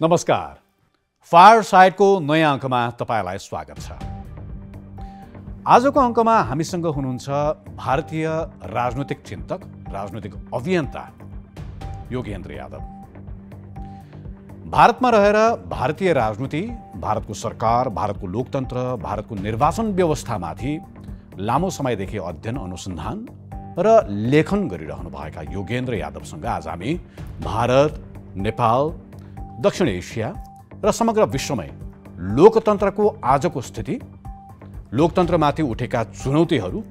नमस्कार, फायरसाइडको नयाँ अङ्कमा तपाईलाई स्वागत छ। आजको अङ्कमा हामीसँग हुनुहुन्छ भारतीय राजनैतिक चिन्तक, राजनैतिक अभियन्ता योगेन्द्र यादव। भारतमा रहेर भारतीय राजनीति, भारतको सरकार, भारतको लोकतन्त्र, भारतको निर्वाचन व्यवस्थामाथि लामो समयदेखि अध्ययन, अनुसन्धान र लेखन गरिरहनुभएका योगेन्द्र यादवसँग आज हामी भारत, नेपाल, दक्षिण एसिया र समग्र विश्वमै लोकतन्त्रको आजको स्थिति, लोकतन्त्रमाथि उठेका चुनौतीहरू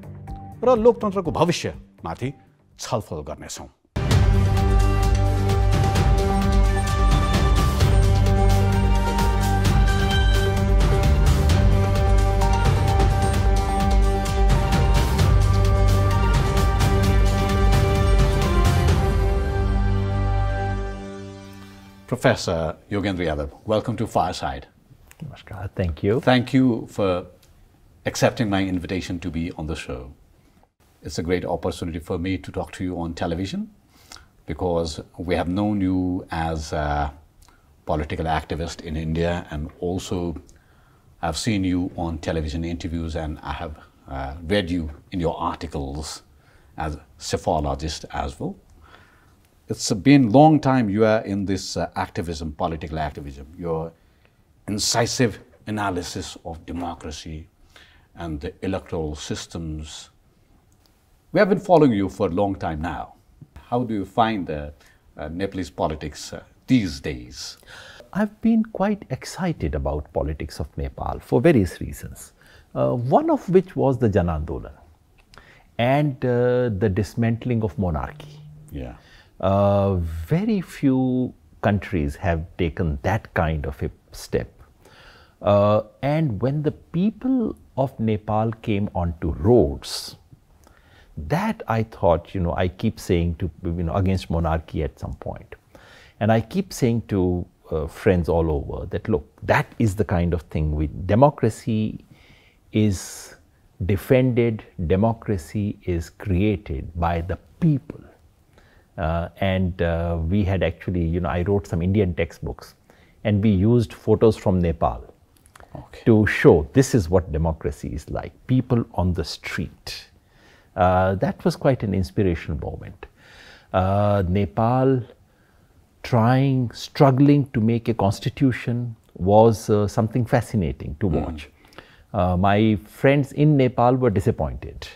र लोकतन्त्रको भविष्यमाथि छलफल गर्नेछौँ। Professor Yogendra Yadav, welcome to Fireside. Namaskar, thank you. Thank you for accepting my invitation to be on the show. It's a great opportunity for me to talk to you on television because we have known you as a political activist in India, and also I've seen you on television interviews, and I have read you in your articles as a psephologist as well. It's been a long time you are in this activism, political activism, your incisive analysis of democracy and the electoral systems. We have been following you for a long time now. How do you find the Nepalese politics these days? I've been quite excited about politics of Nepal for various reasons. One of which was the Jan Andolan and the dismantling of monarchy. Yeah. Very few countries have taken that kind of a step. And when the people of Nepal came onto roads, that I thought, I keep saying to, against monarchy at some point. And I keep saying to friends all over that, look, that is the kind of thing democracy is defended, democracy is created by the people. We had actually, I wrote some Indian textbooks, and we used photos from Nepal to show this is what democracy is like, people on the street. That was quite an inspirational moment. Nepal struggling to make a constitution was something fascinating to watch. My friends in Nepal were disappointed.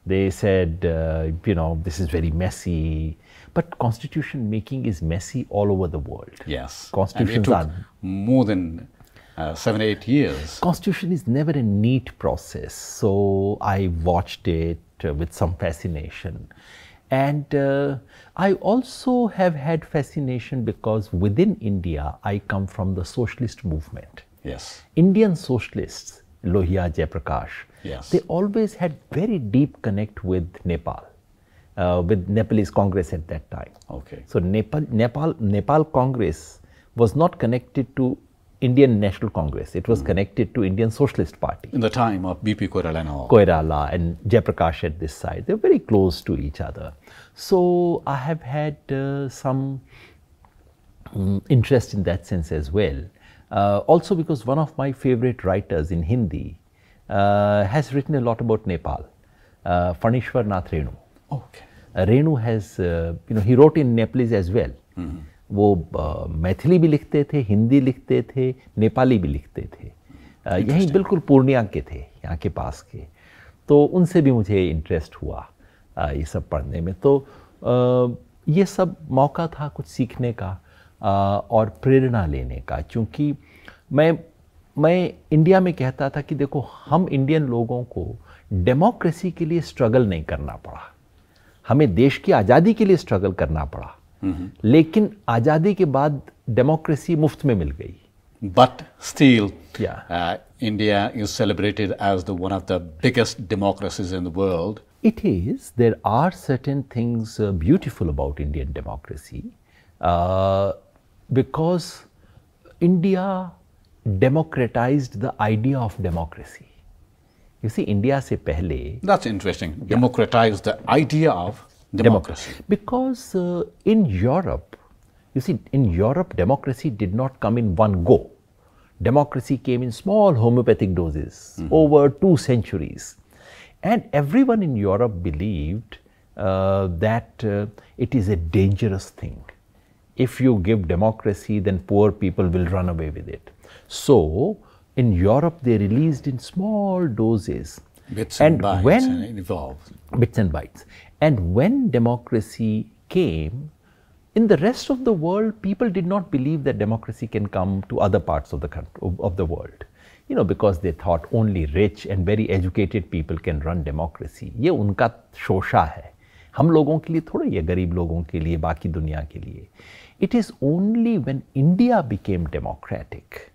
They said, this is very messy. But constitution making is messy all over the world. Yes. Constitutions and it took more than 7-8 years. Constitution is never a neat process. So I watched it with some fascination. And I also have had fascination because within India, I come from the socialist movement. Yes. Indian socialists, Lohia, Jayaprakash, yes, they always had very deep connect with Nepal. With Nepalese Congress at that time. Okay. So Nepal Congress was not connected to Indian National Congress. It was connected to Indian Socialist Party. In the time of BP Koirala and all. Koirala and Jayaprakash at this side. They were very close to each other. So I have had some interest in that sense as well. Also because one of my favorite writers in Hindi has written a lot about Nepal, Phanishwar Nath Renu. Okay. Renu has, he wrote in Nepalese as well. वो मैथिली भी लिखते थे, हिंदी लिखते थे, नेपाली भी लिखते थे। यहीं बिल्कुल पूर्णिया के थे, यहाँ के पास के। तो उनसे भी मुझे इंटरेस्ट हुआ ये सब पढ़ने में। तो ये सब मौका था कुछ सीखने का और प्रेरणा लेने का, क्योंकि मैं इंडिया में कहता था कि देखो, हम इंडियन लोगों को डेमोक्रेसी के लिए स्ट्रगल नहीं करना पड़ा, हमें देश की आज़ादी के लिए स्ट्रगल करना पड़ा, लेकिन आज़ादी के बाद डेमोक्रेसी मुफ्त में मिल गई. But still, India is celebrated as one of the biggest democracies in the world. It is. There are certain things beautiful about Indian democracy because India democratized the idea of democracy. You see, India se pehle. That's interesting. Democratized the idea of democracy. Because in Europe, You see, in Europe, democracy did not come in one go. Democracy came in small homeopathic doses over 2 centuries. And everyone in Europe believed that it is a dangerous thing. If you give democracy, then poor people will run away with it. So, in Europe, they released in small doses. Bits and bytes, and it evolved. Bits and bytes. And when democracy came, in the rest of the world, people did not believe that democracy can come to other parts of the country, of the world. You know, because they thought only rich and very educated people can run democracy. ये उनका शोषा है. हम लोगों के लिए थोड़ा, ये गरीब लोगों के लिए, बाकी दुनिया के लिए. It is only when India became democratic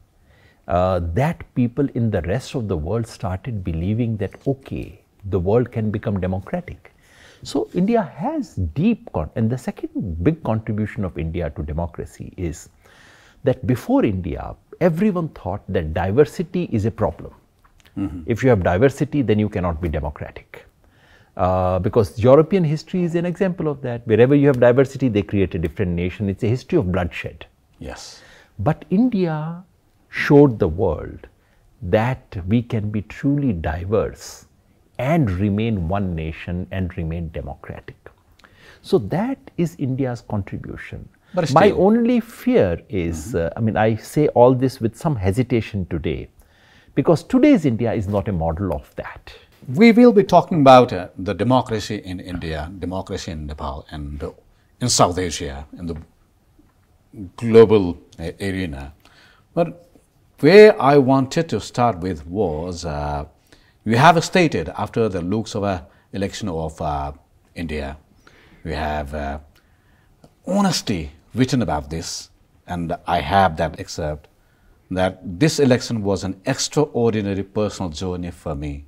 that people in the rest of the world started believing that, okay, the world can become democratic. So India has deep, and the second big contribution of India to democracy is that before India, everyone thought that diversity is a problem. If you have diversity, then you cannot be democratic. Because European history is an example of that. Wherever you have diversity, they create a different nation. It's a history of bloodshed. Yes. But India showed the world that we can be truly diverse and remain one nation and remain democratic. So that is India's contribution. But my only fear is, I mean, I say all this with some hesitation today, because today's India is not a model of that. We will be talking about the democracy in India, democracy in Nepal, and in South Asia, in the global arena. But where I wanted to start with was, you have stated after the Lok Sabha election of India, we have honesty written about this, and I have that excerpt, that this election was an extraordinary personal journey for me.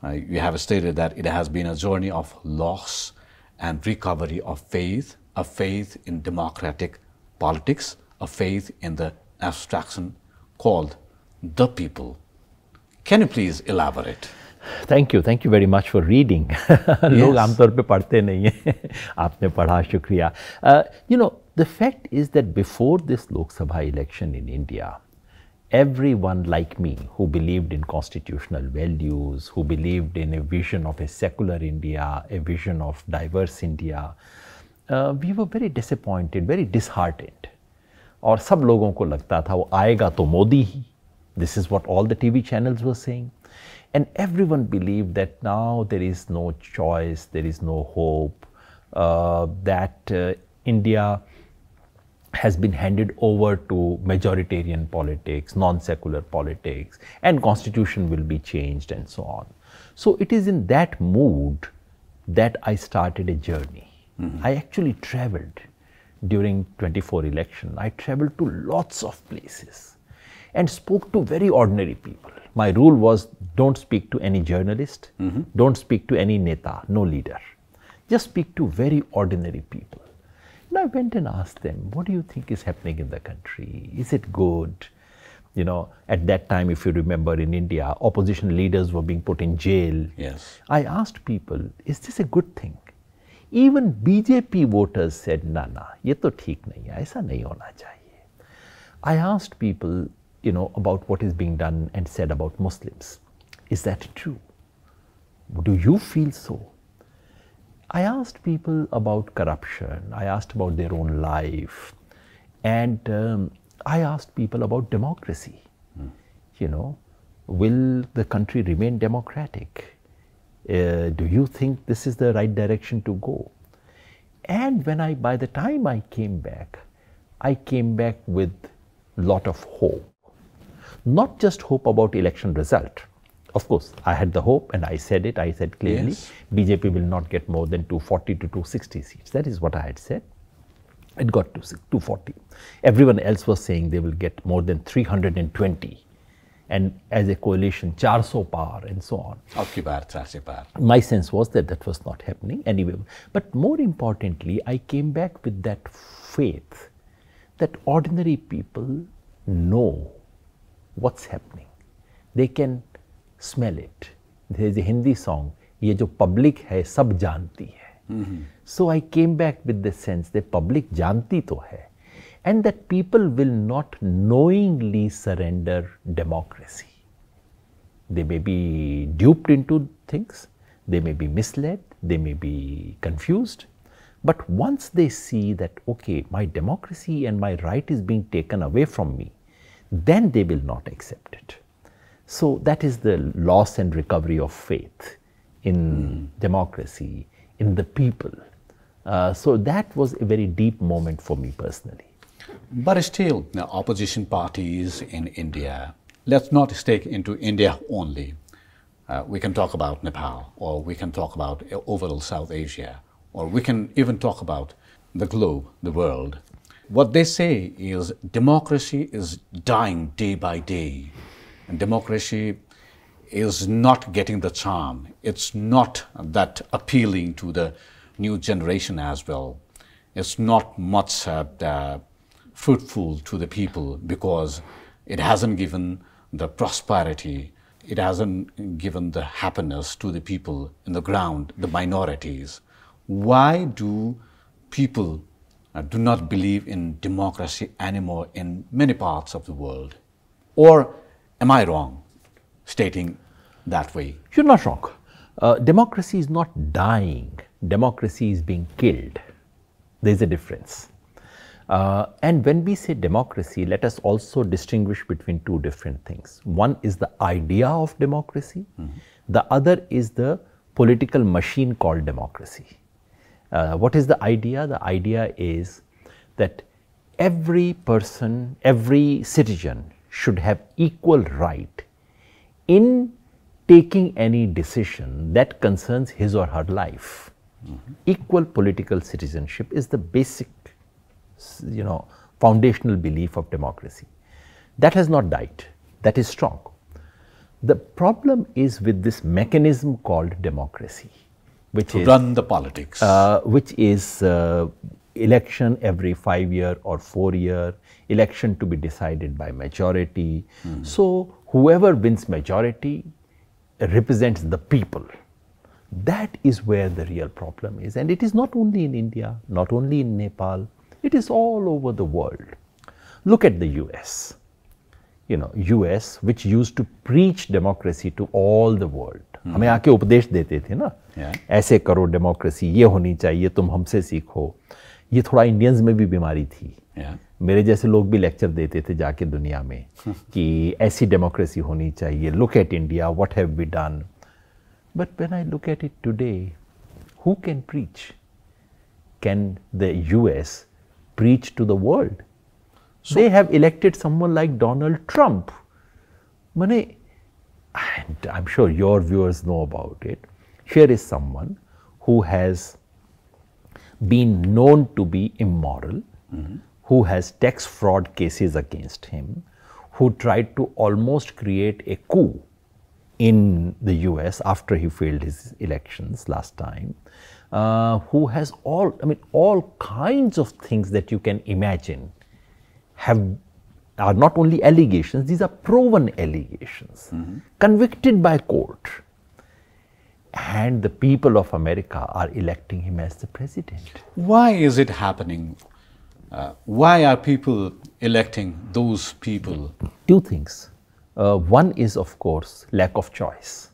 You have stated that it has been a journey of loss and recovery of faith, a faith in democratic politics, a faith in the abstraction called the people. Can you please elaborate? Thank you very much for reading. लोग आमतौर पे पढ़ते नहीं हैं. आपने पढ़ा, शुक्रिया. You know, the fact is that before this Lok Sabha election in India, everyone like me who believed in constitutional values, who believed in a vision of a secular India, a vision of diverse India, we were very disappointed, very disheartened. और सब लोगों को लगता था वो आएगा तो मोदी ही. This is what all the TV channels were saying. And everyone believed that now there is no choice, there is no hope, that India has been handed over to majoritarian politics, non-secular politics, and constitution will be changed and so on. So it is in that mood that I started a journey. I actually traveled during 24 election. I traveled to lots of places and spoke to very ordinary people. My rule was, don't speak to any journalist, don't speak to any neta, no leader. Just speak to very ordinary people. And I went and asked them, what do you think is happening in the country? Is it good? You know, at that time, if you remember, in India, opposition leaders were being put in jail. Yes. I asked people, is this a good thing? Even BJP voters said, na, ye to theek nahi hai, aisa nahi hona chahiye. I asked people, you know, about what is being done and said about Muslims. Is that true? Do you feel so? I asked people about corruption. I asked about their own life. And I asked people about democracy. You know, will the country remain democratic? Do you think this is the right direction to go? And by the time I came back with a lot of hope. Not just hope about election result. Of course, I had the hope and I said it, I said clearly, yes, BJP will not get more than 240 to 260 seats. That is what I had said. It got to 240. Everyone else was saying they will get more than 320. And as a coalition, 400 par and so on. My sense was that that was not happening anyway. But more importantly, I came back with that faith that ordinary people know what's happening. They can smell it. There is a Hindi song, ये जो public है सब जानती है. So I came back with the sense that public जानती तो है, and that people will not knowingly surrender democracy. They may be duped into things, they may be misled, they may be confused, but once they see that, okay, my democracy and my right is being taken away from me, then they will not accept it. So that is the loss and recovery of faith in democracy, in the people. So that was a very deep moment for me personally. But still, the opposition parties in India, let's not stick into India only. We can talk about Nepal, or we can talk about overall South Asia, or we can even talk about the globe, the world. What they say is democracy is dying day by day, and democracy is not getting the charm. It's not that appealing to the new generation as well. It's not much fruitful to the people because it hasn't given the prosperity, it hasn't given the happiness to the people in the ground, the minorities. Why do people do not believe in democracy anymore in many parts of the world? Or am I wrong stating that way? You're not wrong. Democracy is not dying. Democracy is being killed. There's a difference. And when we say democracy, let us also distinguish between two different things. One is the idea of democracy. The other is the political machine called democracy. What is the idea? The idea is that every person, every citizen should have equal right in taking any decision that concerns his or her life. Equal political citizenship is the basic, foundational belief of democracy. That has not died. That is strong. The problem is with this mechanism called democracy, which to is run the politics, which is election every 5 year or 4 year, election to be decided by majority. So whoever wins majority represents the people. That is where the real problem is, and it is not only in India, not only in Nepal, it is all over the world. Look at the US. US, which used to preach democracy to all the world. हमें आके उपदेश देते थे ना, ऐसे करो democracy, ये होनी चाहिए, तुम हमसे सीखो. ये थोड़ा इंडियंस में भी बीमारी थी. मेरे जैसे लोग भी लेक्चर देते थे जाके दुनिया में कि ऐसी डेमोक्रेसी होनी चाहिए. Look at India, what have we done? But when I look at it today, who can preach? Can the US preach to the world? So they have elected someone like Donald Trump. And I'm sure your viewers know about it. Here is someone who has been known to be immoral, who has tax fraud cases against him, who tried to almost create a coup in the US after he failed his elections last time, who has all kinds of things that you can imagine are not only allegations, these are proven allegations, convicted by court. And the people of America are electing him as the president. Why is it happening? Why are people electing those people? Two things. One is, of course, lack of choice.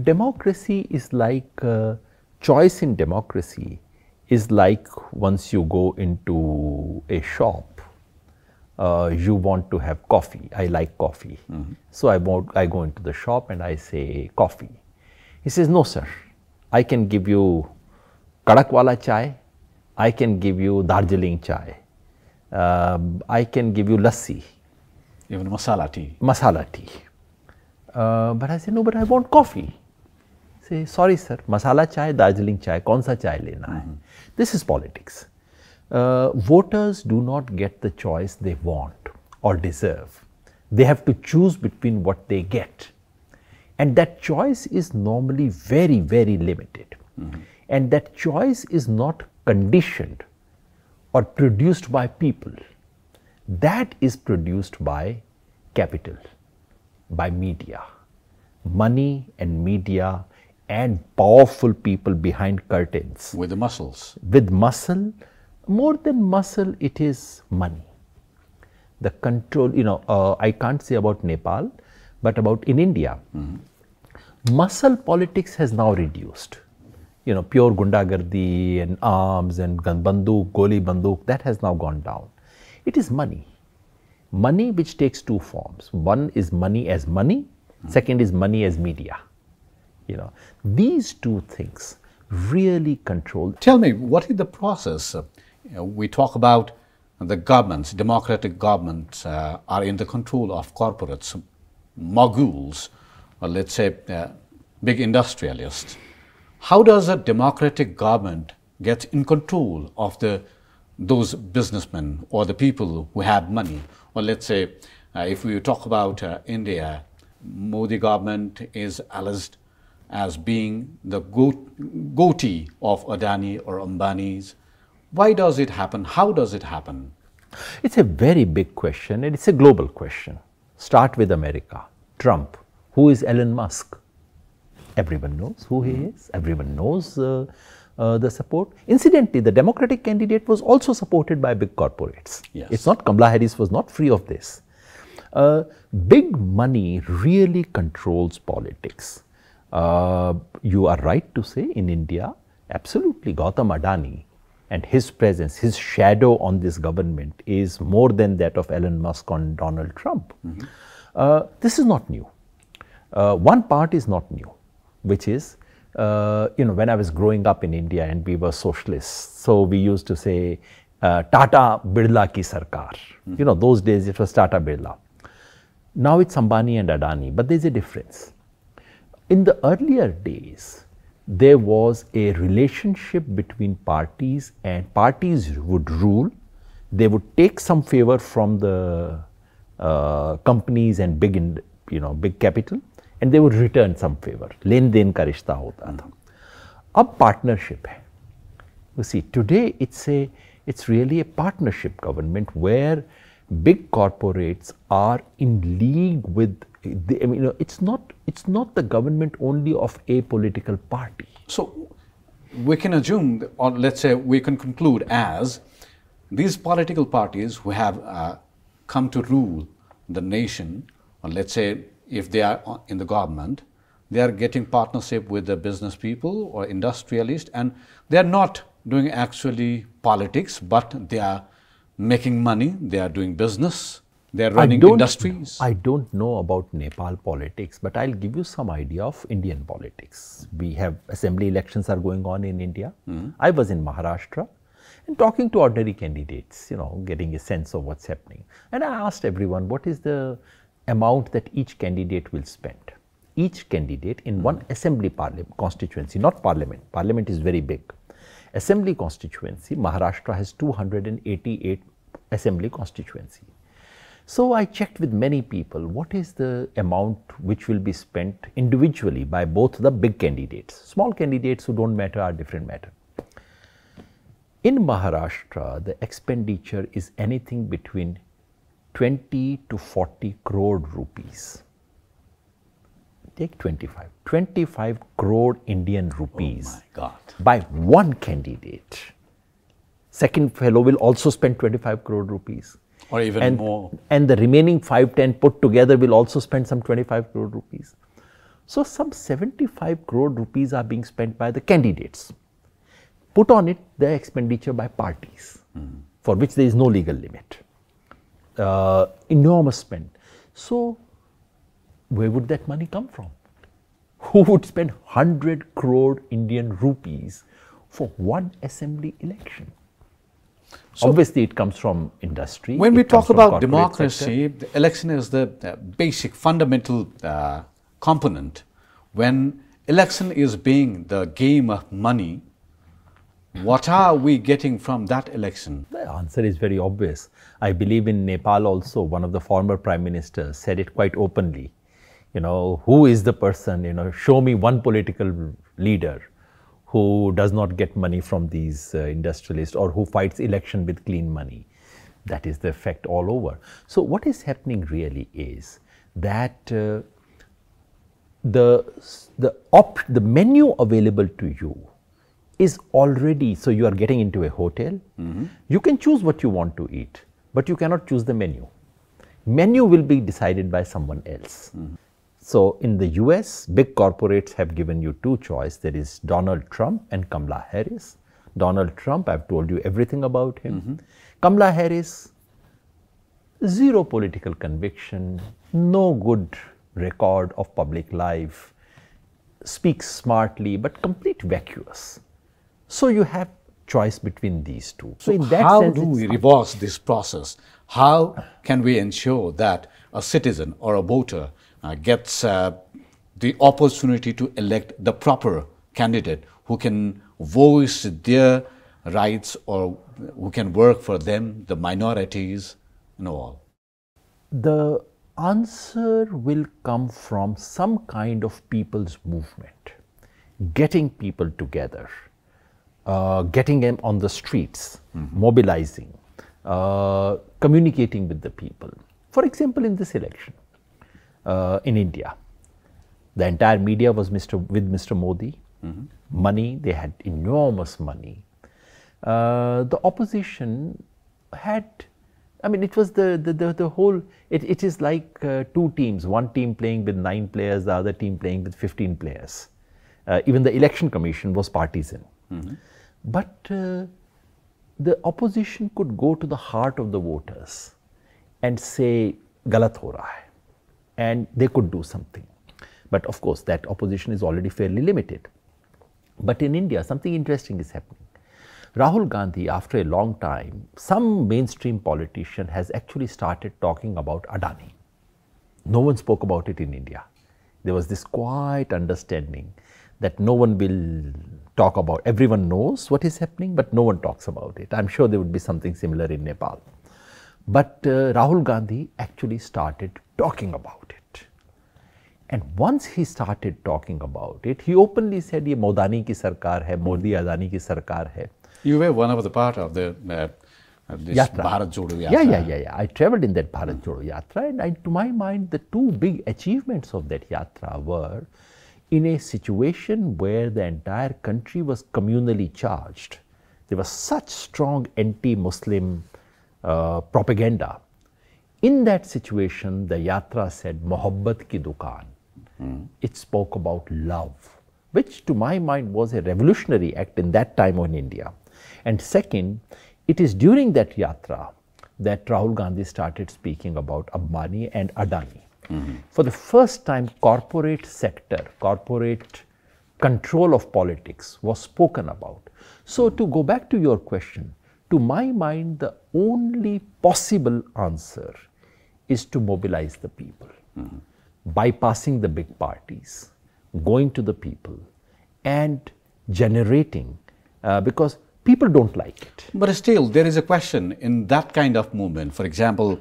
Democracy is like, choice in democracy is like once you go into a shop, you want to have coffee. I like coffee. So I go into the shop and I say coffee. He says, no sir, I can give you kadak wala chai, I can give you Darjeeling chai, I can give you lassi. Even masala tea. Masala tea. But I say, no, but I want coffee. Say, sorry sir, masala chai, Darjeeling chai, kaun sa chai lena hai? This is politics. Voters do not get the choice they want or deserve. They have to choose between what they get. And that choice is normally very, very limited. And that choice is not conditioned or produced by people. That is produced by capital, by media. Money and media and powerful people behind curtains. With the muscles. With muscle, more than muscle, it is money. The control, I can't say about Nepal, but about in India, muscle politics has now reduced. Pure gundagardi and arms and banduk, goli banduk, that has now gone down. It is money. Money which takes two forms. One is money as money, second is money as media. These two things really control. Tell me, what is the process? We talk about the governments, democratic governments are in the control of corporates, moguls, or let's say big industrialists. How does a democratic government get in control of those businessmen or the people who have money? Or let's say, if we talk about India, Modi government is alleged as being the goatee of Adani or Ambani's. Why does it happen? How does it happen? It's a very big question, and it's a global question. Start with America. Trump. Who is Elon Musk? Everyone knows who he is. Everyone knows the support. Incidentally, the Democratic candidate was also supported by big corporates. Yes. It's not, Kamala Harris was not free of this. Big money really controls politics. You are right to say in India, absolutely, Gautam Adani and his presence, his shadow on this government is more than that of Elon Musk on Donald Trump. This is not new. One part is not new, which is, when I was growing up in India and we were socialists, so we used to say, Tata Birla ki sarkar. Those days it was Tata Birla. Now it's Ambani and Adani, but there's a difference. In the earlier days, there was a relationship between parties, and parties would rule. They would take some favor from the companies and big capital, and they would return some favor. Len den ka rishta hota tha. Ab partnership hai. You see, today it's really a partnership government where big corporates are in league with. It's not the government only of a political party. So we can assume, or let's say we can conclude as these political parties who have come to rule the nation, or let's say if they are in the government, they are getting partnership with the business people or industrialists, and they are not doing actually politics, but they are making money, they are doing business. They are running industries. I don't know about Nepal politics, but I'll give you some idea of Indian politics. We have assembly elections are going on in India. I was in Maharashtra and talking to ordinary candidates, getting a sense of what's happening. And I asked everyone, what is the amount that each candidate will spend? Each candidate in one assembly constituency, not parliament. Parliament is very big. Assembly constituency, Maharashtra has 288 assembly constituency. So I checked with many people, what is the amount which will be spent individually by both the big candidates. Small candidates who don't matter are different matter. In Maharashtra, the expenditure is anything between 20 to 40 crore rupees. Take 25 crore Indian rupees. Oh my God. By one candidate. Second fellow will also spend 25 crore rupees. Or even more. And the remaining 5-10 put together will also spend some 25 crore rupees. So some 75 crore rupees are being spent by the candidates. Put on it the expenditure by parties, for which there is no legal limit. Enormous spend. So where would that money come from? Who would spend 100 crore Indian rupees for one assembly election? So obviously, it comes from industry. When we talk about democracy, the election is the basic, fundamental component. When election is being the game of money, what are we getting from that election? The answer is very obvious. I believe in Nepal also, one of the former prime ministers said it quite openly. Who is the person, show me one political leader who does not get money from these industrialists or who fights election with clean money. That is the effect all over. So what is happening really is that the menu available to you is already, so you are getting into a hotel, you can choose what you want to eat, but you cannot choose the menu. Menu will be decided by someone else. So in the US, big corporates have given you two choices. There is Donald Trump and Kamala Harris. Donald Trump, I've told you everything about him. Kamala Harris, zero political conviction, no good record of public life, speaks smartly but complete vacuous. So you have choice between these two. So in that how sense, do we reverse this process? How can we ensure that a citizen or a voter gets the opportunity to elect the proper candidate who can voice their rights or who can work for them, the minorities and all? The answer will come from some kind of people's movement, getting people together, getting them on the streets, mobilizing, communicating with the people. For example, in this election in India, the entire media was with Mr. Modi. Money, they had enormous money. The opposition had, I mean, it was the whole, it is like two teams, one team playing with 9 players, the other team playing with 15 players. Even the election commission was partisan. But the opposition could go to the heart of the voters and say, galat ho raha hai, and they could do something. But of course, that opposition is already fairly limited. But in India, something interesting is happening. Rahul Gandhi, after a long time, some mainstream politician has actually started talking about Adani. No one spoke about it in India. There was this quiet understanding that no one will talk about. Everyone knows what is happening, but no one talks about it. I'm sure there would be something similar in Nepal. But Rahul Gandhi actually started talking about it. And once he started talking about it, he openly said, "Ye Modani ki sarkar hai, Modi Adani ki sarkar hai." You were one of the part of the this Yatra. Bharat Jodo Yatra. Yeah. I traveled in that Bharat Jodo Yatra, and to my mind, the two big achievements of that Yatra were in a situation where the entire country was communally charged. There was such strong anti-Muslim propaganda. In that situation, the Yatra said, "Mohabbat ki dukaan." It spoke about love, which to my mind was a revolutionary act in that time in India. And second, it is during that Yatra that Rahul Gandhi started speaking about Ambani and Adani. For the first time, corporate sector, corporate control of politics was spoken about. So to go back to your question, to my mind, the only possible answer is to mobilize the people, bypassing the big parties, going to the people and generating, because people don't like it. But still, there is a question in that kind of movement. For example,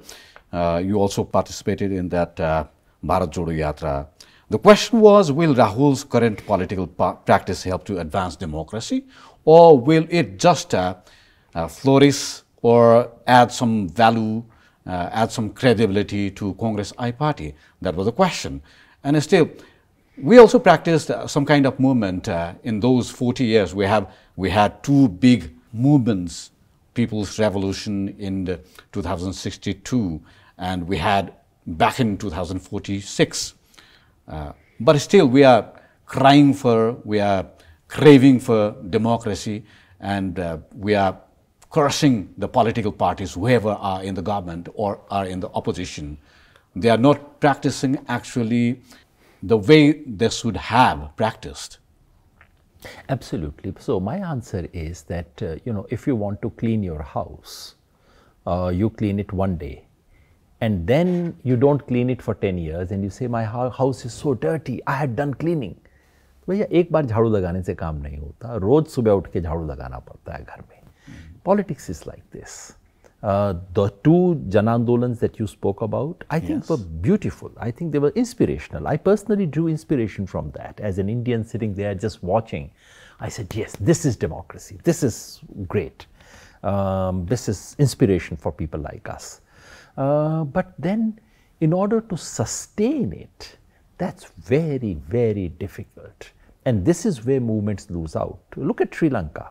you also participated in that Bharat Jodo Yatra. The question was, will Rahul's current political practice help to advance democracy, or will it just flourish or add some value, add some credibility to Congress I party? That was the question. And still, we also practiced some kind of movement in those 40 years. We had two big movements, People's Revolution in 2062, and we had back in 2046. But still, we are crying for, we are craving for democracy, and we are cursing the political parties, whoever are in the government or are in the opposition. They are not practicing actually the way they should have practiced. Absolutely. So my answer is that, if you want to clean your house, you clean it one day. And then you don't clean it for 10 years and you say, my house is so dirty, I had done cleaning. भैया एक बार झाड़ू लगाने से काम नहीं होता, रोज सुबह उठ के झाड़ू लगाना पड़ता है घर में. Politics is like this. The two Jan Andolans that you spoke about, I think were beautiful. I think they were inspirational. I personally drew inspiration from that. As an Indian sitting there just watching, I said, yes, this is democracy. This is great. This is inspiration for people like us. But then, in order to sustain it, That's very, very difficult. And this is where movements lose out. Look at Sri Lanka.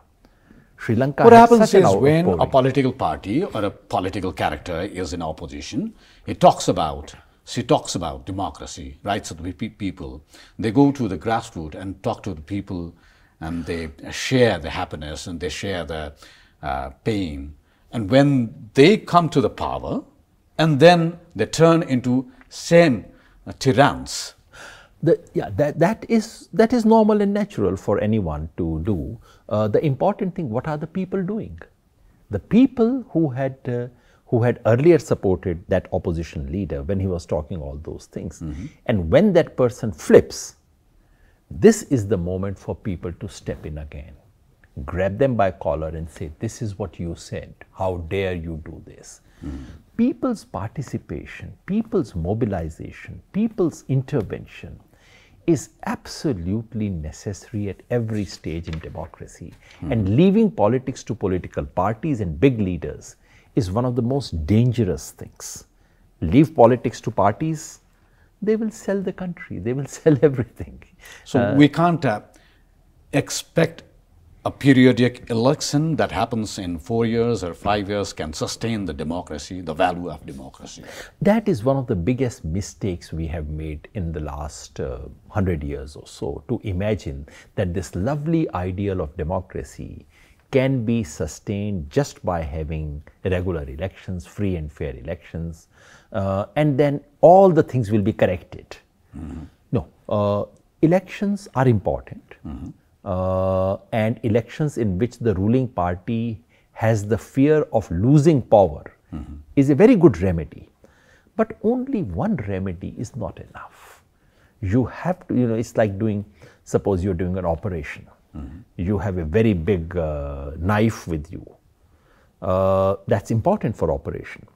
Sri Lanka what has happens such an is when a outpouring. political party or a political character is in opposition, she talks about democracy, rights of the people. They go to the grassroots and talk to the people, and they share the happiness and they share the pain. And when they come to the power, and then they turn into same tyrants. That is normal and natural for anyone to do. The important thing, what are the people doing? The people who had earlier supported that opposition leader when he was talking all those things, and when that person flips, this is the moment for people to step in again, grab them by collar and say, this is what you said, how dare you do this? People's participation, people's mobilization, people's intervention is absolutely necessary at every stage in democracy. And leaving politics to political parties and big leaders is one of the most dangerous things. Leave politics to parties, they will sell the country, they will sell everything. So we can't expect a periodic election that happens in 4 years or 5 years can sustain the democracy, the value of democracy. That is one of the biggest mistakes we have made in the last 100 years or so, to imagine that this lovely ideal of democracy can be sustained just by having regular elections, free and fair elections, and then all the things will be corrected. No, elections are important. And elections in which the ruling party has the fear of losing power is a very good remedy. But only one remedy is not enough. You have to, it's like doing, suppose you're doing an operation. You have a very big knife with you. That's important for operation.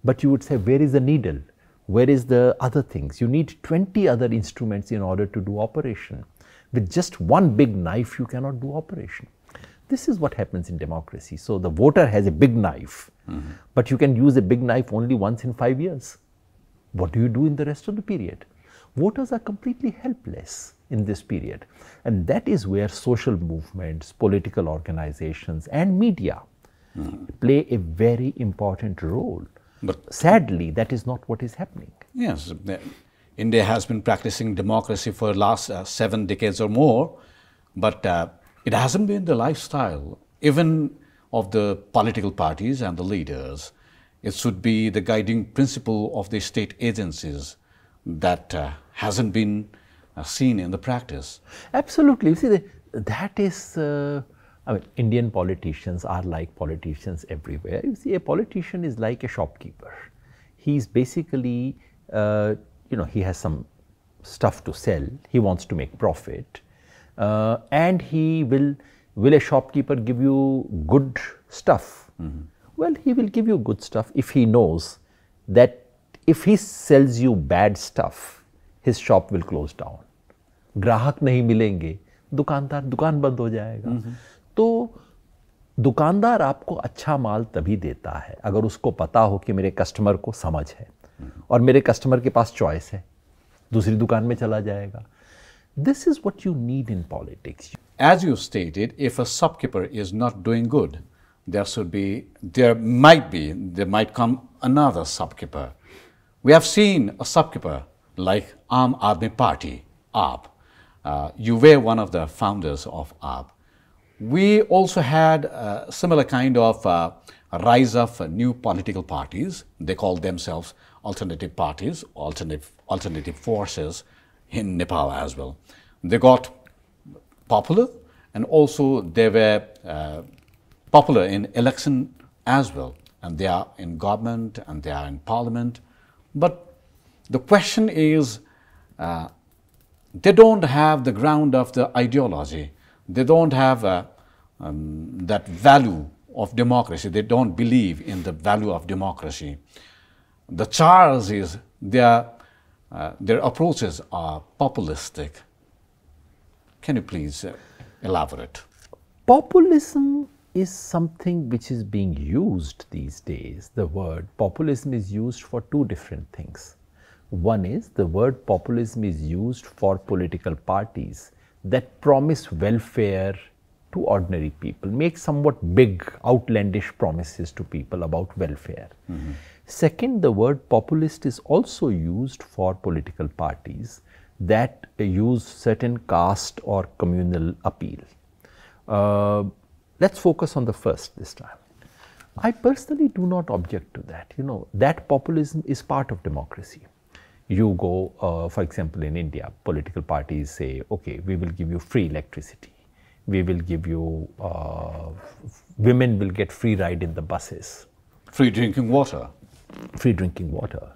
But you would say, where is the needle? Where is the other things? You need 20 other instruments in order to do operation. With just one big knife, you cannot do operation. This is what happens in democracy. So the voter has a big knife, but you can use a big knife only once in 5 years. What do you do in the rest of the period? Voters are completely helpless in this period. And that is where social movements, political organizations, and media play a very important role. But sadly, that is not what is happening. Yes. India has been practicing democracy for the last 7 decades or more, but it hasn't been the lifestyle, even of the political parties and the leaders. It should be the guiding principle of the state agencies that hasn't been seen in the practice. Absolutely. You see, that is, Indian politicians are like politicians everywhere. You see, a politician is like a shopkeeper. He's basically, he has some stuff to sell, he wants to make profit, and will a shopkeeper give you good stuff? Well, he will give you good stuff if he knows that if he sells you bad stuff, his shop will close down. ग्राहक नहीं मिलेंगे, दुकान बंद हो जाएगा. तो दुकानदार आपको अच्छा माल तभी देता है अगर उसको पता हो कि मेरे कस्टमर को समझ है और मेरे कस्टमर के पास चॉइस है, दूसरी दुकान में चला जाएगा. This is what you need in politics. As you stated, if a shopkeeper is not doing good, there might come another shopkeeper. We have seen a shopkeeper like Aam Aadmi Party, AAP. You were one of the founders of AAP. We also had a similar kind of rise of new political parties. They call themselves alternative parties, alternative forces in Nepal as well. They got popular, and also they were popular in election as well. And they are in government and they are in parliament. But the question is, they don't have the ground of the ideology. They don't have that value of democracy. They don't believe in the value of democracy. The charge is their approaches are populistic. Can you please elaborate? Populism is something which is being used these days. The word populism is used for two different things. One is the word populism is used for political parties that promise welfare to ordinary people, make somewhat big, outlandish promises to people about welfare. Second, the word populist is also used for political parties that use certain caste or communal appeal. Let's focus on the first this time. I personally do not object to that. You know, that populism is part of democracy. You go, for example, in India, political parties say, okay, we will give you free electricity. We will give you, women will get free ride in the buses. Free drinking water. Free drinking water.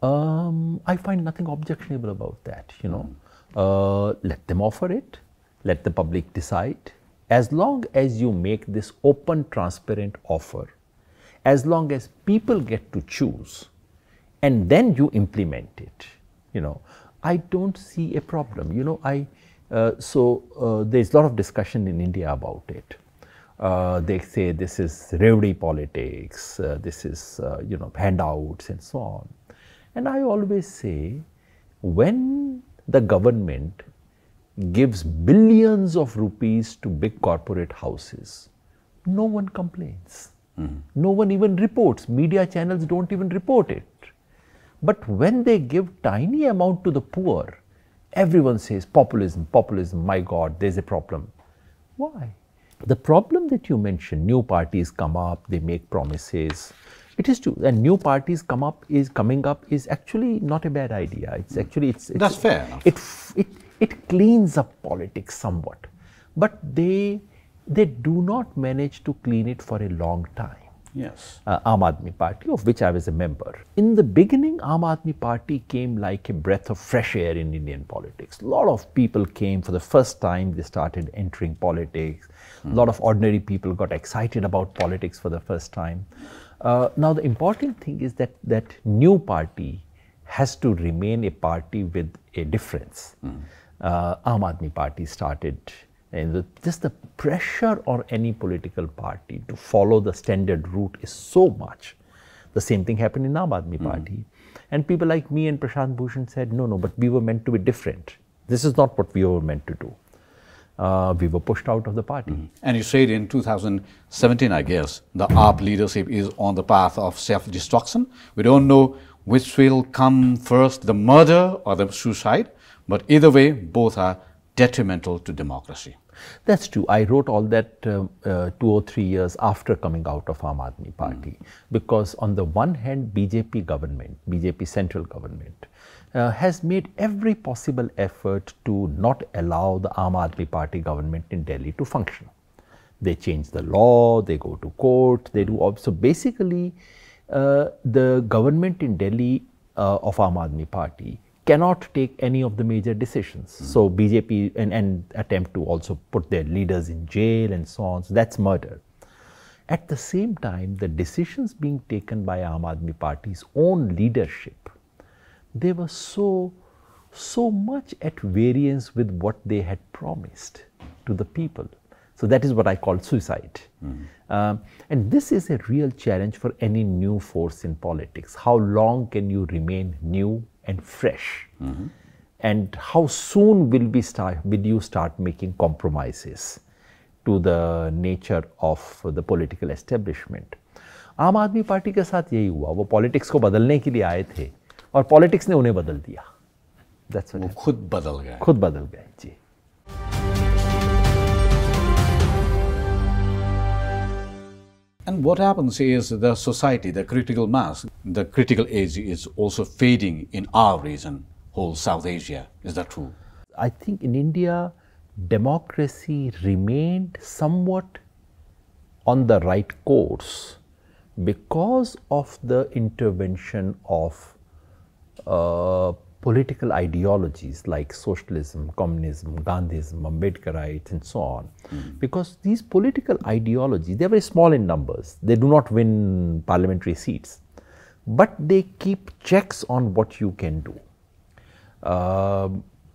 I find nothing objectionable about that, you know. Let them offer it. Let the public decide. As long as you make this open, transparent offer, as long as people get to choose, and then you implement it, you know, I don't see a problem. You know, there's a lot of discussion in India about it. They say this is revdi politics, this is, you know, handouts and so on. And I always say, when the government gives billions of rupees to big corporate houses, no one complains. No one even reports. Media channels don't even report it. But when they give tiny amount to the poor, everyone says populism, populism, my God, there's a problem. Why? The problem that you mentioned, new parties come up, they make promises. It is true, and new parties coming up is actually not a bad idea. It's actually, that's fair enough. It cleans up politics somewhat, but they do not manage to clean it for a long time. Yes. Aam Aadmi Party, of which I was a member. In the beginning, Aam Aadmi Party came like a breath of fresh air in Indian politics. A lot of people came for the first time, they started entering politics. A lot of ordinary people got excited about politics for the first time. Now the important thing is that new party has to remain a party with a difference. Aam Aadmi Party started, and just the pressure on any political party to follow the standard route is so much. The same thing happened in Aam Aadmi Party. And people like me and Prashant Bhushan said, no, but we were meant to be different. This is not what we were meant to do. We were pushed out of the party. And you said in 2017, I guess, the AAP leadership is on the path of self-destruction. We don't know which will come first, the murder or the suicide, but either way, both are detrimental to democracy. That's true. I wrote all that 2 or 3 years after coming out of Aam Aadmi Party, because on the one hand, BJP government, BJP central government, has made every possible effort to not allow the Aam Aadmi Party government in Delhi to function. They change the law, they go to court, they do all. So basically, the government in Delhi of Aam Aadmi Party cannot take any of the major decisions. So BJP and attempt to also put their leaders in jail and so on. So that's murder. At the same time, the decisions being taken by Aam Aadmi Party's own leadership, they were so much at variance with what they had promised to the people. So that is what I call suicide. And this is a real challenge for any new force in politics. How long can you remain new and fresh? And how soon will you start making compromises to the nature of the political establishment? आम आदमी party के साथ यही हुआ, वो politics को बदलने के लिए आए थे और पॉलिटिक्स ने उन्हें बदल दिया. That's what वो खुद बदल गए. खुद बदल गए जी. And what happens is the society, the critical mass, the critical age is also fading in our region, whole South Asia. Is that true? I think in India, democracy remained somewhat on the right course because of the intervention of political ideologies like socialism, communism, Gandhism, Ambedkarites and so on. Because these political ideologies, they are very small in numbers. They do not win parliamentary seats, but they keep checks on what you can do.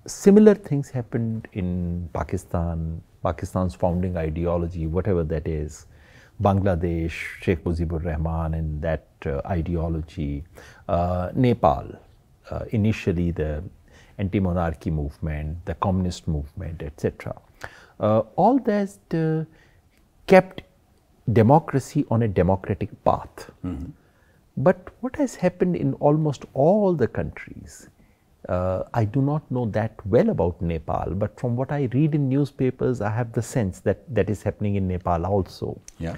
Similar things happened in Pakistan, Pakistan's founding ideology, whatever that is. Bangladesh, Sheikh Mujibur Rahman and that ideology. Nepal. initially the anti-monarchy movement, the communist movement, etc. All that kept democracy on a democratic path. But what has happened in almost all the countries, I do not know that well about Nepal, but from what I read in newspapers, I have the sense that that is happening in Nepal also. Yeah.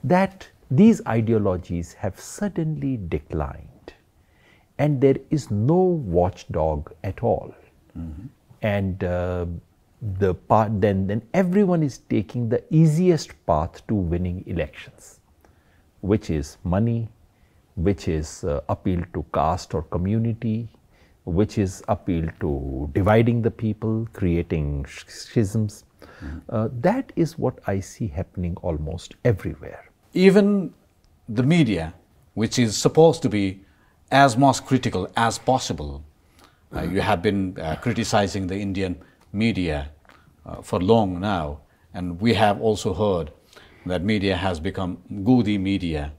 That these ideologies have suddenly declined and there is no watchdog at all. And then everyone is taking the easiest path to winning elections, which is money, which is appeal to caste or community, which is appeal to dividing the people, creating schisms. That is what I see happening almost everywhere. Even the media, which is supposed to be as much critical as possible, you have been criticizing the Indian media for long now, and we have also heard that media has become Godi media.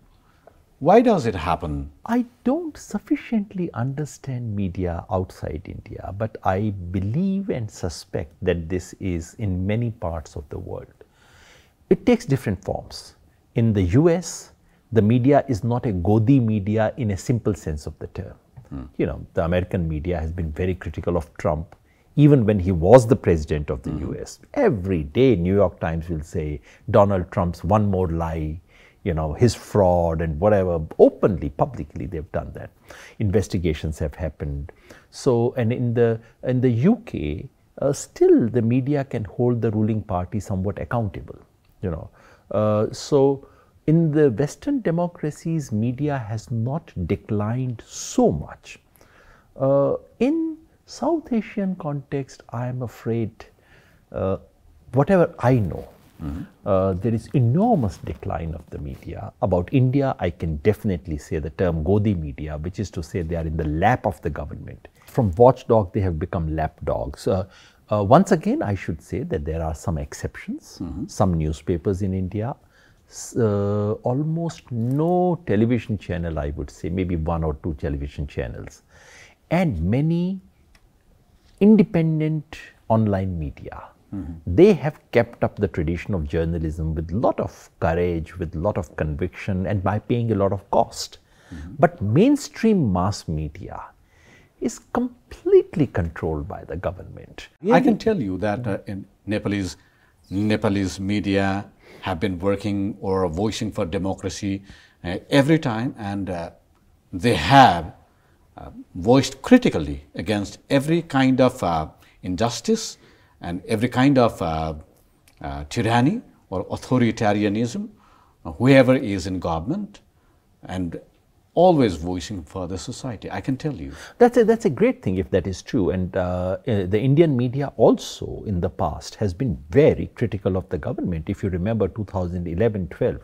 Why does it happen? I don't sufficiently understand media outside India, but I believe and suspect that this is in many parts of the world. It takes different forms. In the US, the media is not a Godi media in a simple sense of the term. You know, the American media has been very critical of Trump, even when he was the president of the US. Every day, New York Times will say, Donald Trump's one more lie, you know, his fraud and whatever, openly, publicly they've done that. Investigations have happened. So, and in the UK, still the media can hold the ruling party somewhat accountable, you know. So, in the Western democracies, media has not declined so much. In South Asian context, I am afraid, whatever I know, there is enormous decline of the media. About India, I can definitely say the term Godi media, which is to say they are in the lap of the government. From watchdog, they have become lapdogs. Once again, I should say that there are some exceptions. Some newspapers in India, almost no television channel, I would say, maybe 1 or 2 television channels, and many independent online media. They have kept up the tradition of journalism with a lot of courage, with a lot of conviction, and by paying a lot of cost. But mainstream mass media is completely controlled by the government. I can tell you that in Nepalese media have been working or voicing for democracy every time, and they have voiced critically against every kind of injustice and every kind of tyranny or authoritarianism, whoever is in government, and always voicing for the society, I can tell you. That's a great thing if that is true, and the Indian media also in the past has been very critical of the government. If you remember 2011-12,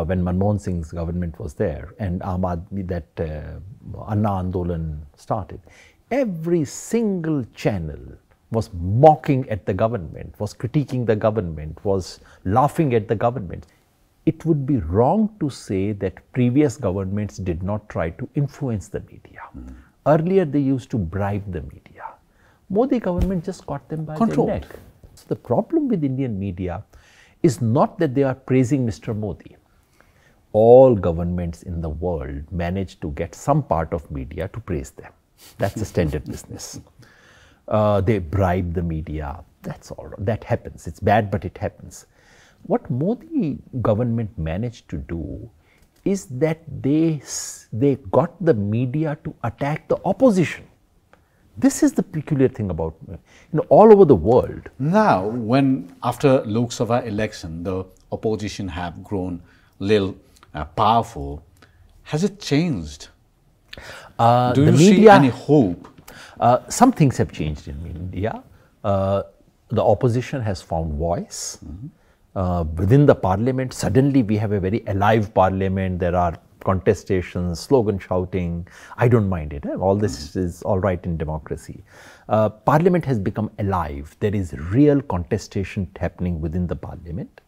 when Manmohan Singh's government was there and that Anna Andolan started, every single channel was mocking at the government, was critiquing the government, was laughing at the government. It would be wrong to say that previous governments did not try to influence the media. Earlier they used to bribe the media. Modi government just got them by the neck. So the problem with Indian media is not that they are praising Mr. Modi. All governments in the world manage to get some part of media to praise them. That's the standard business. They bribe the media. That's all. That happens. It's bad, but it happens. What Modi government managed to do is that they got the media to attack the opposition. This is the peculiar thing about, all over the world. Now, when after Lok Sabha election, the opposition have grown little powerful, has it changed? Do you see any hope? Some things have changed in India. The opposition has found voice. Within the parliament, suddenly we have a very alive parliament. There are contestations, slogan shouting. I don't mind it. All this is all right in democracy. Parliament has become alive. There is real contestation happening within the parliament.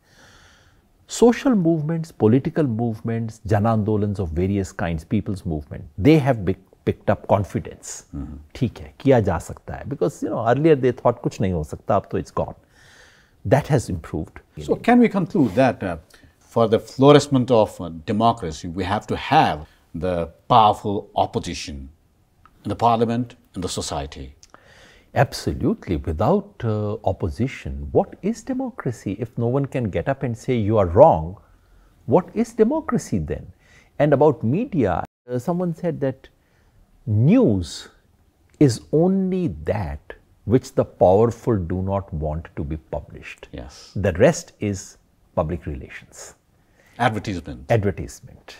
Social movements, political movements, Jan Andolans of various kinds, people's movement, they have picked up confidence. ठीक है, किया जा सकता है. Because earlier they thought कुछ नहीं हो सकता, अब तो it's gone. That has improved. So can we conclude that for the flourishment of democracy, we have to have the powerful opposition in the parliament and the society? Absolutely. Without opposition, what is democracy? If no one can get up and say you are wrong, what is democracy then? And about media, someone said that news is only that which the powerful do not want to be published. Yes. The rest is public relations. Advertisement. Advertisement.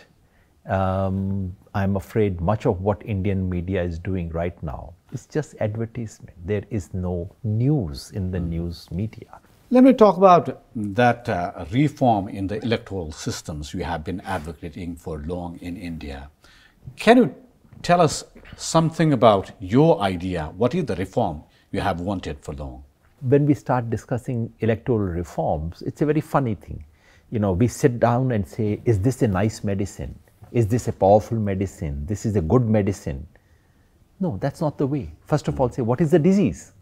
I'm afraid much of what Indian media is doing right now is just advertisement. There is no news in the news media. Let me talk about that reform in the electoral systems you have been advocating for long in India. Can you tell us something about your idea? What is the reform you have wanted for long? When we start discussing electoral reforms, it's a very funny thing. We sit down and say, is this a nice medicine? Is this a powerful medicine? This is a good medicine. No, that's not the way. First of all, say, what is the disease?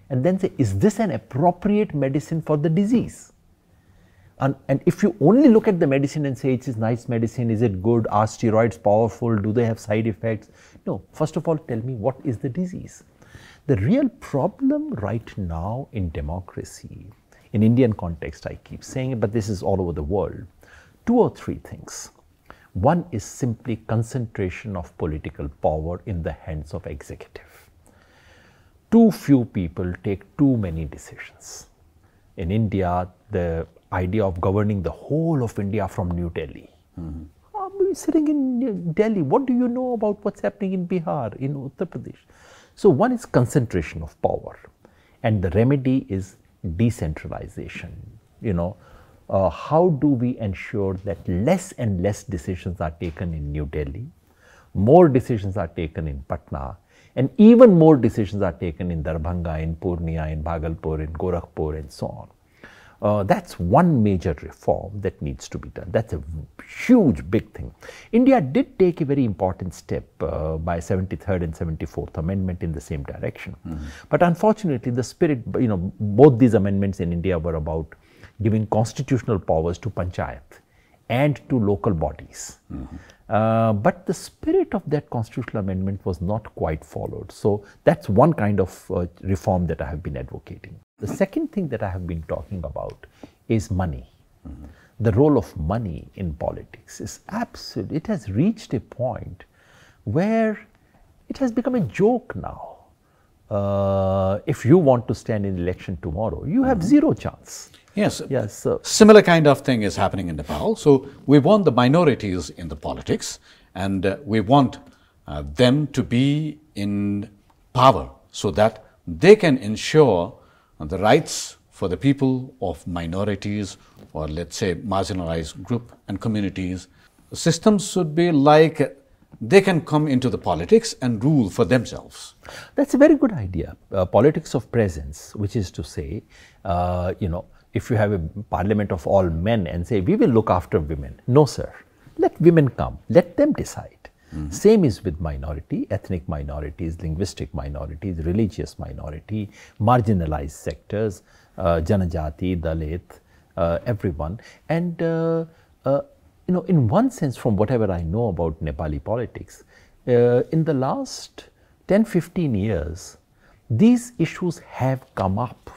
And then say, is this an appropriate medicine for the disease? And if you only look at the medicine and say, it is nice medicine, is it good, are steroids powerful, do they have side effects? No, first of all, tell me what is the disease? The real problem right now in democracy, in Indian context I keep saying it, but this is all over the world, 2 or 3 things. One is simply concentration of political power in the hands of executive. Too few people take too many decisions. In India, the idea of governing the whole of India from New Delhi. Sitting in Delhi, what do you know about what's happening in Bihar, in Uttar Pradesh? So one is concentration of power, and the remedy is decentralization. How do we ensure that less and less decisions are taken in New Delhi, more decisions are taken in Patna, and even more decisions are taken in Darbhanga, in Purnia, in Bhagalpur, in Gorakhpur, and so on. That's one major reform that needs to be done. That's a huge, big thing. India did take a very important step by 73rd and 74th Amendment in the same direction. But unfortunately, the spirit, both these amendments in India were about giving constitutional powers to panchayat and to local bodies. But the spirit of that constitutional amendment was not quite followed. So that's one kind of reform that I have been advocating. The second thing that I have been talking about is money. The role of money in politics is absolute. It has reached a point where it has become a joke now. If you want to stand in election tomorrow, you have zero chance. Yes. Yes. Similar kind of thing is happening in Nepal. So we want the minorities in the politics, and we want them to be in power so that they can ensure the rights for the people of minorities, or let's say marginalized group and communities. Systems should be like they can come into the politics and rule for themselves. That's a very good idea. Politics of presence, which is to say, if you have a parliament of all men and say, we will look after women. No, sir. Let women come. Let them decide. Same is with minority, ethnic minorities, linguistic minorities, religious minority, marginalized sectors, Janajati, Dalit, everyone. And, in one sense, from whatever I know about Nepali politics, in the last 10-15 years, these issues have come up.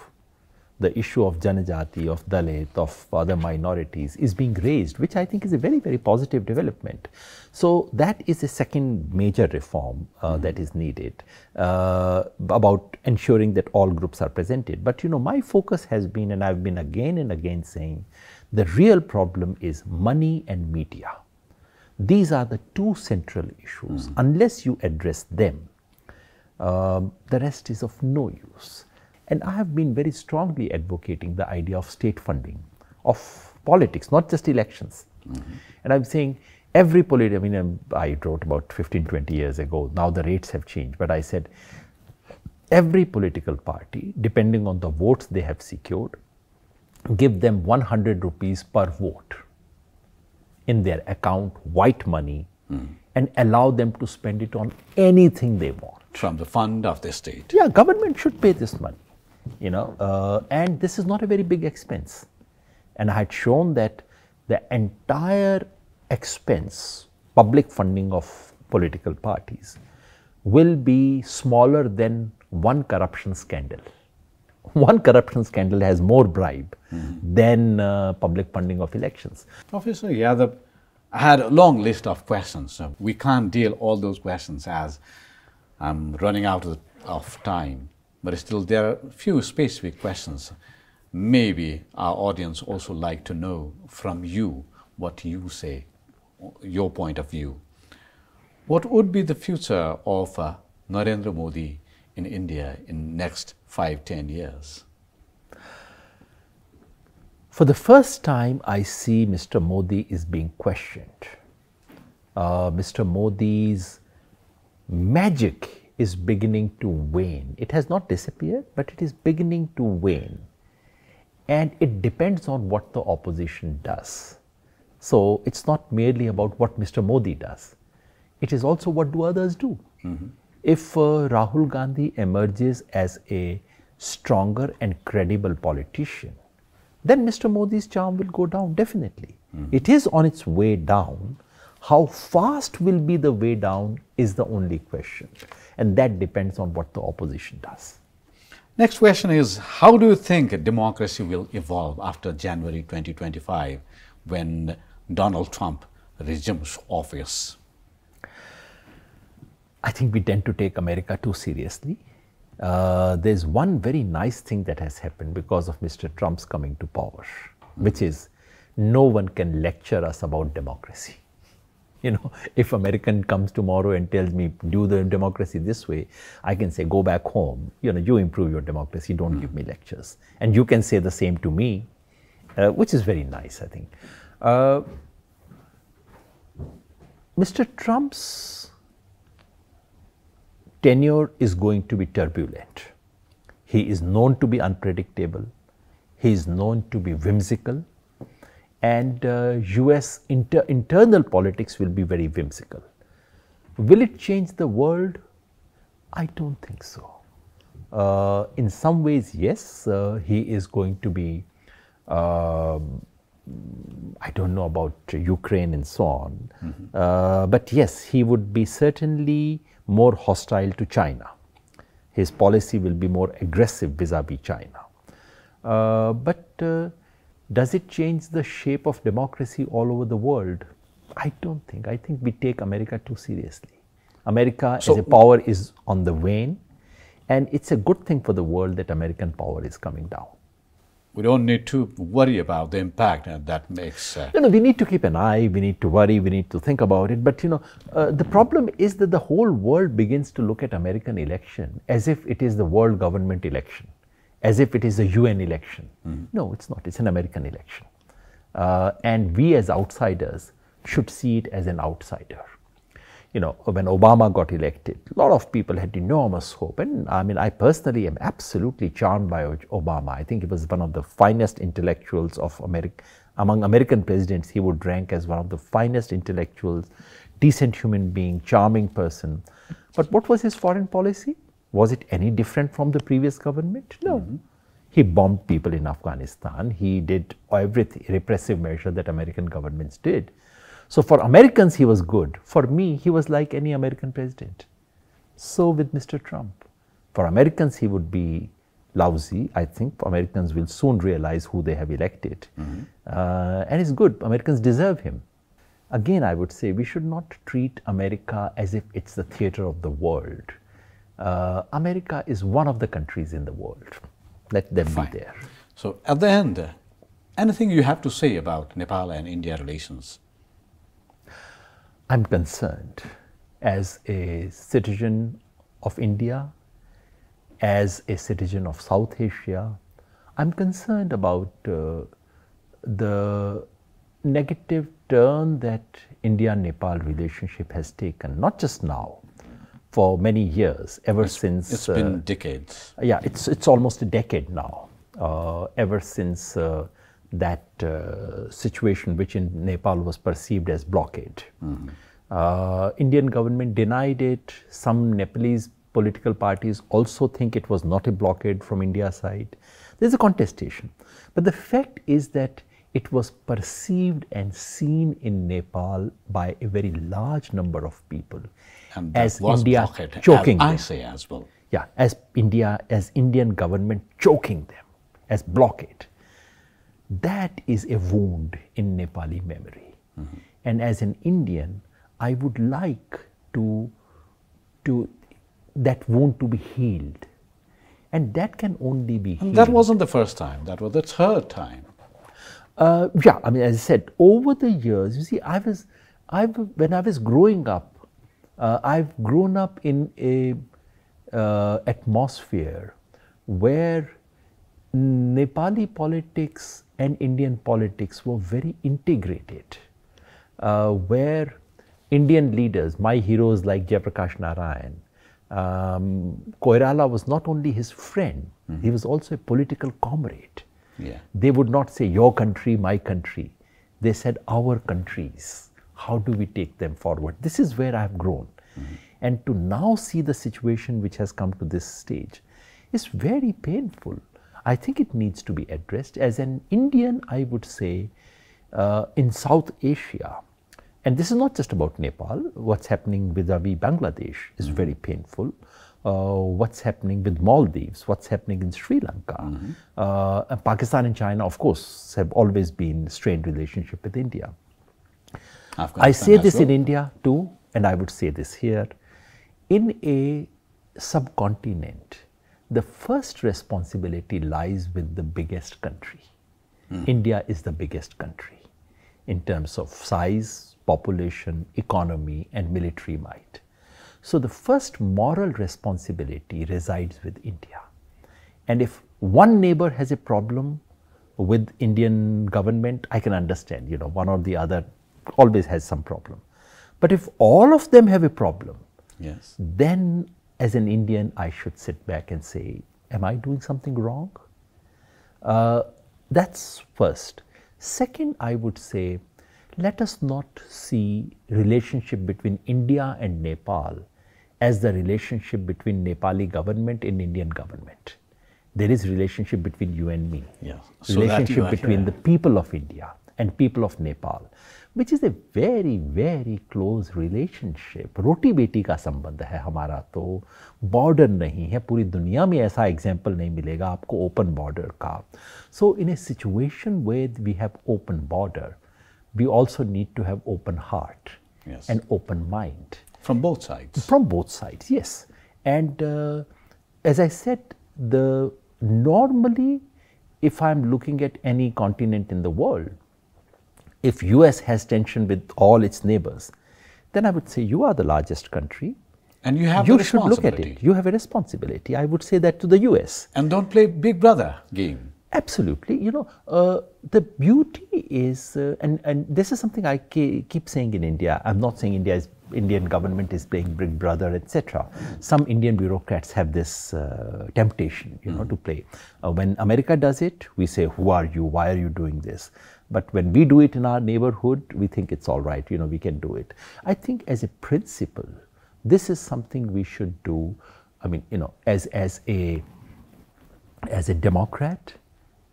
The issue of Janajati, of Dalit, of other minorities is being raised, which I think is a very, very positive development. So that is a second major reform that is needed about ensuring that all groups are presented. But my focus has been, and I've been again and again saying, the real problem is money and media. These are the two central issues. Unless you address them, the rest is of no use. And I have been very strongly advocating the idea of state funding of politics, not just elections. And I'm saying every I wrote about 15-20 years ago, now the rates have changed, but I said every political party, depending on the votes they have secured, give them 100 rupees per vote in their account, white money, and allow them to spend it on anything they want. From the fund of the state. Yeah, government should pay this money, and this is not a very big expense. And I had shown that the entire expense, public funding of political parties, will be smaller than one corruption scandal. One corruption scandal has more bribe than public funding of elections. Professor Yadav, I had a long list of questions. So we can't deal all those questions as I'm running out of time. But still, there are a few specific questions. Maybe our audience also like to know from you what you say, your point of view. What would be the future of Narendra Modi in India in next 5-10 years? For the first time, I see Mr. Modi is being questioned. Mr. Modi's magic is beginning to wane. It has not disappeared, but it is beginning to wane. And it depends on what the opposition does. So it's not merely about what Mr. Modi does. It is also what do others do. If Rahul Gandhi emerges as a stronger and credible politician, then Mr. Modi's charm will go down, definitely. It is on its way down. How fast will be the way down is the only question. And that depends on what the opposition does. Next question is, how do you think democracy will evolve after January 2025 when Donald Trump resumes office? I think we tend to take America too seriously. There's one very nice thing that has happened because of Mr. Trump's coming to power, which is no one can lecture us about democracy. If American comes tomorrow and tells me, do the democracy this way, I can say, go back home, you improve your democracy, don't give me lectures. And you can say the same to me, which is very nice, I think. Mr. Trump's tenure is going to be turbulent. He is known to be unpredictable. He is known to be whimsical. And US internal politics will be very whimsical. Will it change the world? I don't think so. In some ways, yes, he is going to be, I don't know about Ukraine and so on, but yes, he would be certainly more hostile to China. His policy will be more aggressive vis-a-vis China. But does it change the shape of democracy all over the world? I don't think. I think we take America too seriously. America as a power is on the wane, and it's a good thing for the world that American power is coming down. We don't need to worry about the impact that makes. We need to keep an eye, we need to worry, we need to think about it. But the problem is that the whole world begins to look at American election as if it is the world government election, as if it is a UN election. No, it's not. It's an American election. And we as outsiders should see it as an outsider. When Obama got elected, a lot of people had enormous hope. And I mean, I personally am absolutely charmed by Obama. I think he was one of the finest intellectuals of America. Among American presidents, he would rank as one of the finest intellectuals, decent human being, charming person. But what was his foreign policy? Was it any different from the previous government? No. He bombed people in Afghanistan. He did every repressive measure that American governments did. So for Americans, he was good. For me, he was like any American president. So with Mr. Trump. For Americans, he would be lousy. I think Americans will soon realize who they have elected. And it's good. Americans deserve him. Again, I would say we should not treat America as if it's the theater of the world. America is one of the countries in the world. Let them be there. So at the end, anything you have to say about Nepal and India relations? I'm concerned as a citizen of India, as a citizen of South Asia. I'm concerned about the negative turn that India-Nepal relationship has taken, not just now, for many years, ever since... It's been decades. Yeah, it's almost a decade now, ever since that situation which in Nepal was perceived as blockade. Indian government denied it. Some Nepalese political parties also think it was not a blockade from India's side. There's a contestation. But the fact is that it was perceived and seen in Nepal by a very large number of people And as was India blockade, choking as them. I say as well. Yeah, as Indian government choking them, as blockade. That is a wound in Nepali memory. And as an Indian, I would like to that wound to be healed. And that can only be healed. And that wasn't the first time, that was the third time. Yeah, I mean, as I said, over the years, you see, when I was growing up, I've grown up in a atmosphere where Nepali politics and Indian politics were very integrated, where Indian leaders, my heroes like Jayaprakash Narayan, Koirala was not only his friend, he was also a political comrade. Yeah. They would not say your country, my country. They said our countries. How do we take them forward? This is where I have grown. And to now see the situation which has come to this stage is very painful. I think it needs to be addressed. As an Indian, I would say, in South Asia, and this is not just about Nepal, what's happening vis-a-vis Bangladesh is very painful. What's happening with Maldives, what's happening in Sri Lanka. Pakistan and China, of course, have always been strained relationship with India. I say this in India too, and I would say this here. In a subcontinent, the first responsibility lies with the biggest country. India is the biggest country in terms of size, population, economy, and military might. So the first moral responsibility resides with India. And if one neighbor has a problem with Indian government, I can understand, you know, one or the other always has some problem. But if all of them have a problem, yes, then as an Indian, I should sit back and say, am I doing something wrong? That's first. Second, I would say, let us not see relationship between India and Nepal as the relationship between Nepali government and Indian government. There is relationship between you and me. yes. So Relationship between the people of India and people of Nepal, which is a very, very close relationship. रोटी बेटी का संबंध है हमारा, तो border नहीं है. पूरी दुनिया में ऐसा example नहीं मिलेगा आपको open border का. So in a situation where we have open border, we also need to have open heart, yes, and open mind. From both sides. From both sides, yes. And as I said, normally, if I'm looking at any continent in the world, if US has tension with all its neighbors, then I would say you are the largest country. And you have You should look at it. You have a responsibility. I would say that to the US. And don't play big brother game. Absolutely. You know, the beauty is, and this is something I keep saying in India. I'm not saying Indian government is playing big brother, etc. Some Indian bureaucrats have this temptation, you know, to play. When America does it, we say, who are you? Why are you doing this? But when we do it in our neighborhood, we think it's all right, you know, we can do it. I think as a principle, this is something we should do. I mean, you know, as a Democrat,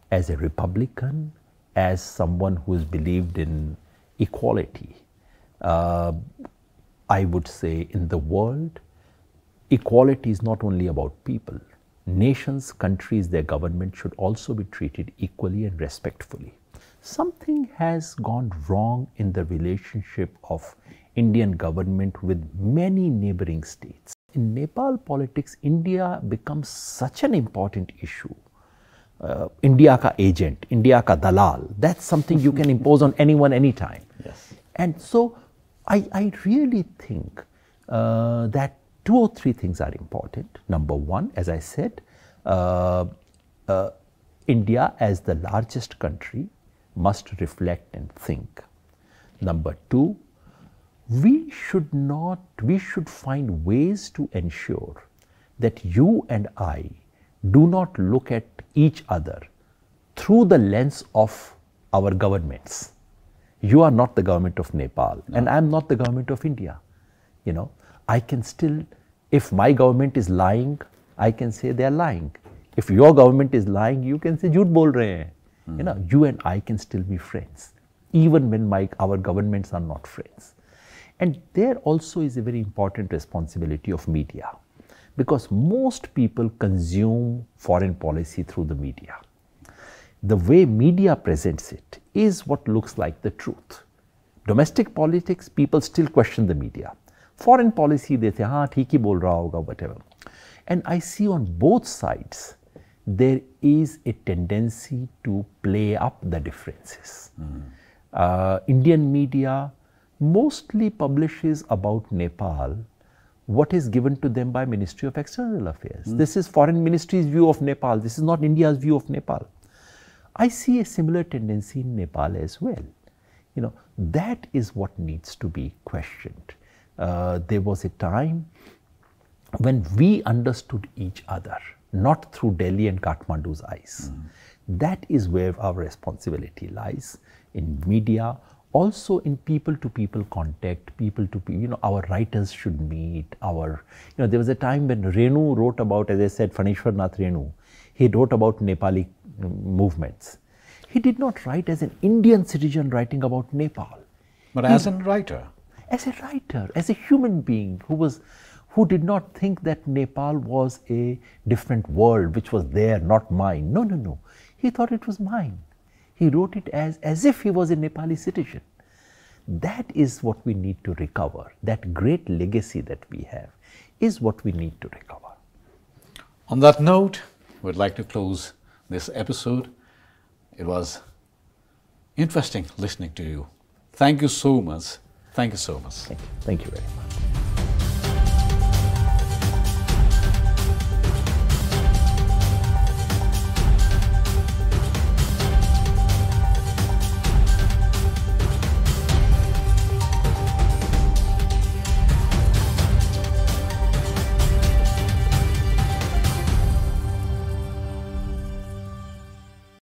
as a Republican, as someone who has believed in equality, I would say in the world, equality is not only about people. Nations, countries, their government should also be treated equally and respectfully. Something has gone wrong in the relationship of Indian government with many neighboring states. In Nepal politics, India becomes such an important issue. India ka agent, India ka dalal, that's something you can impose on anyone, anytime. Yes. And so I really think that 2 or 3 things are important. Number one, as I said, India as the largest country must reflect and think. Number 2, we should find ways to ensure that you and I do not look at each other through the lens of our governments. You are not the government of Nepal, and I'm not the government of India. You know, I can still, if my government is lying, I can say they are lying. If your government is lying, you can say jhoot bol rahe hain. You know, you and I can still be friends, even when our governments are not friends. And there also is a very important responsibility of media, because most people consume foreign policy through the media. The way media presents it is what looks like the truth. Domestic politics, people still question the media. Foreign policy, they say, हाँ ठीक ही बोल रहा होगा, whatever. And I see on both sides, there is a tendency to play up the differences. Indian media mostly publishes about Nepal what is given to them by Ministry of External Affairs. This is Foreign Ministry's view of Nepal. This is not India's view of Nepal. I see a similar tendency in Nepal as well. You know, that is what needs to be questioned. There was a time when we understood each other, not through Delhi and Kathmandu's eyes. That is where our responsibility lies, in media, also in people-to-people contact, our writers should meet, there was a time when Renu wrote about, as I said, Phanishwar Nath Renu, he wrote about Nepali movements. He did not write as an Indian citizen writing about Nepal. But as a writer? As a writer, as a human being who did not think that Nepal was a different world which was there, not mine. No, no, no. He thought it was mine. He wrote it as if he was a Nepali citizen. That is what we need to recover. That great legacy that we have is what we need to recover. On that note, we'd like to close this episode. It was interesting listening to you. Thank you so much. Thank you so much. Thank you very much.